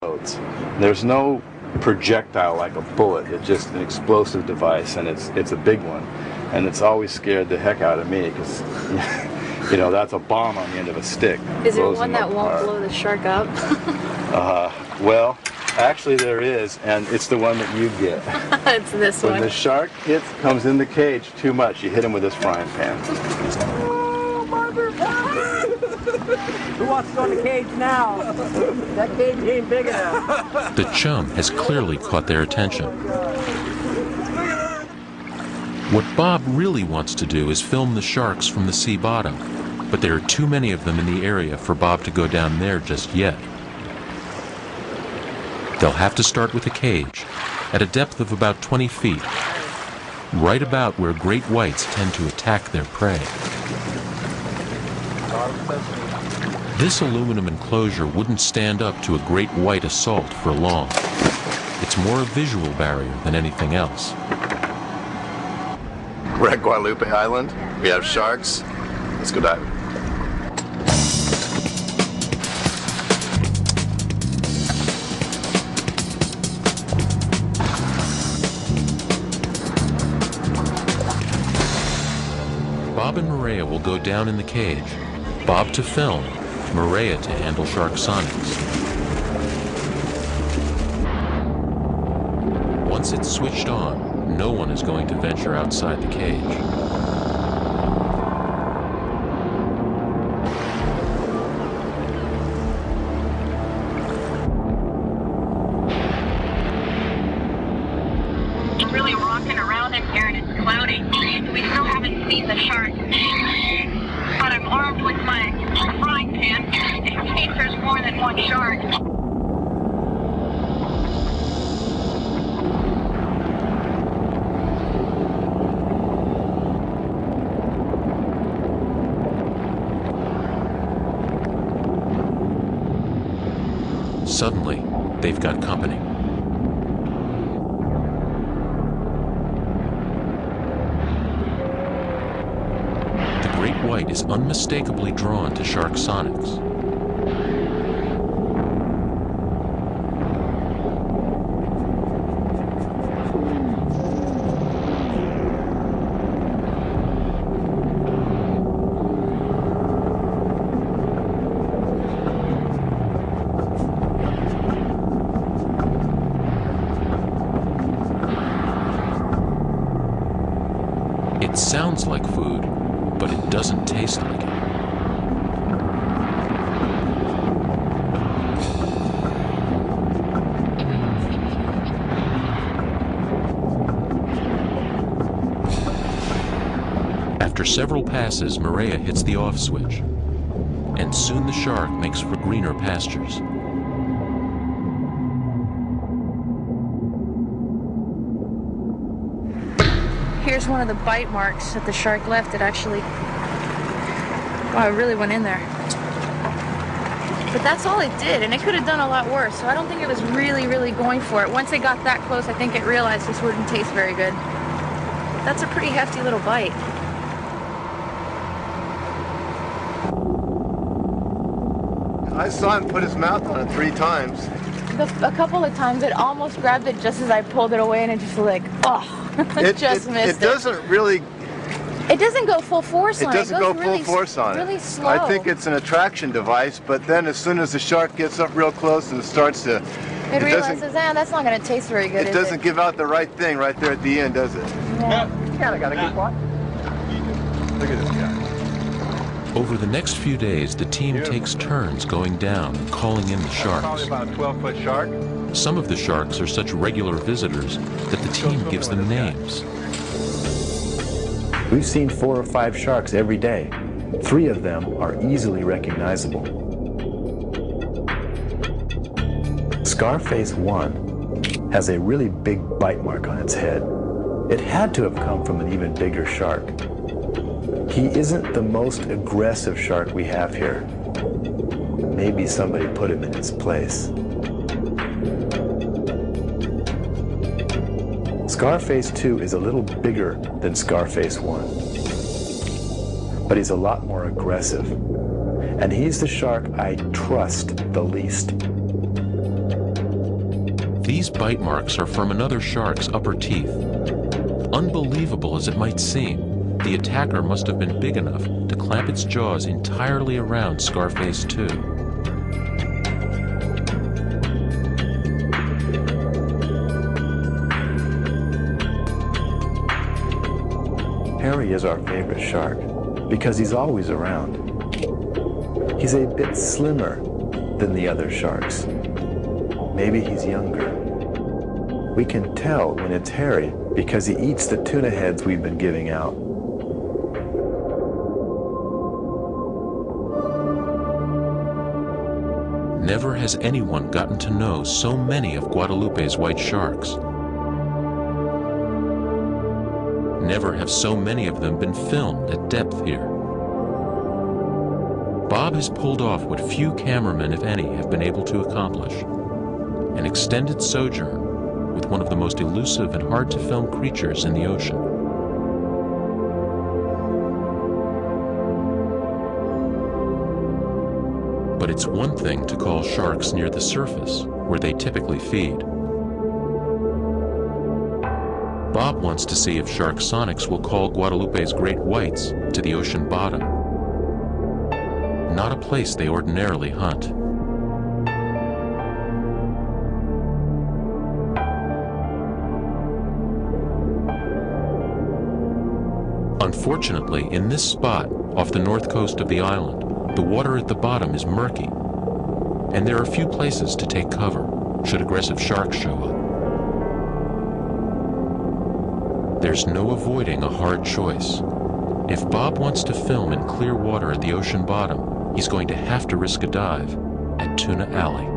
explodes. There's no projectile like a bullet. It's just an explosive device, and it's a big one. And it's always scared the heck out of me because, you know, that's a bomb on the end of a stick. Is there one that won't blow the shark up? Well, actually there is, and it's the one that you get. It's this one. When the shark comes in the cage too much, you hit him with this frying pan. Who wants to go in the cage now? That cage ain't big enough. The chum has clearly caught their attention. What Bob really wants to do is film the sharks from the sea bottom, but there are too many of them in the area for Bob to go down there just yet. They'll have to start with a cage at a depth of about 20 feet, right about where great whites tend to attack their prey. This aluminum enclosure wouldn't stand up to a great white assault for long. It's more a visual barrier than anything else. We're at Guadalupe Island. We have sharks. Let's go diving. Bob and Maria will go down in the cage. Bob to film, Maria to handle shark sonics. Once it's switched on, no one is going to venture outside the cage. It's really rocking around in here and it's cloudy. We still haven't seen the shark. But I'm armed with my frying pan in case there's more than one shark. Suddenly, they've got company. The great white is unmistakably drawn to shark sonics. It sounds like food, but it doesn't taste like it. After several passes, Maria hits the off switch, and soon the shark makes for greener pastures. Here's one of the bite marks that the shark left. It actually, wow, it really went in there. But that's all it did, and it could have done a lot worse, so I don't think it was really going for it. Once it got that close, I think it realized this wouldn't taste very good. That's a pretty hefty little bite. I saw him put his mouth on it 3 times. A couple of times it almost grabbed it just as I pulled it away, and it just like, oh, just missed it. It doesn't really... It doesn't go full force on it. It doesn't go full force on it. Really slow. I think it's an attraction device, but then as soon as the shark gets up real close and starts to... It realizes, that's not going to taste very good, It doesn't give out the right thing right there at the end, does it? Yeah. Kind of got a good one. Look at this guy. Over the next few days, the team takes turns going down and calling in the sharks. Probably about a 12-foot shark. Some of the sharks are such regular visitors that the team gives them names. We've seen 4 or 5 sharks every day. 3 of them are easily recognizable. Scarface 1 has a really big bite mark on its head. It had to have come from an even bigger shark. He isn't the most aggressive shark we have here. Maybe somebody put him in his place. Scarface 2 is a little bigger than Scarface 1, but he's a lot more aggressive. And he's the shark I trust the least. These bite marks are from another shark's upper teeth. Unbelievable as it might seem, the attacker must have been big enough to clamp its jaws entirely around Scarface 2. Harry is our favorite shark because he's always around. He's a bit slimmer than the other sharks. Maybe he's younger. We can tell when it's Harry because he eats the tuna heads we've been giving out. Never has anyone gotten to know so many of Guadalupe's white sharks. Never have so many of them been filmed at depth here. Bob has pulled off what few cameramen, if any, have been able to accomplish: an extended sojourn with one of the most elusive and hard-to-film creatures in the ocean. But it's one thing to call sharks near the surface, where they typically feed. Bob wants to see if Shark Sonics will call Guadalupe's great whites to the ocean bottom. Not a place they ordinarily hunt. Unfortunately, in this spot, off the north coast of the island, the water at the bottom is murky, and there are few places to take cover should aggressive sharks show up. There's no avoiding a hard choice. If Bob wants to film in clear water at the ocean bottom, he's going to have to risk a dive at Tuna Alley.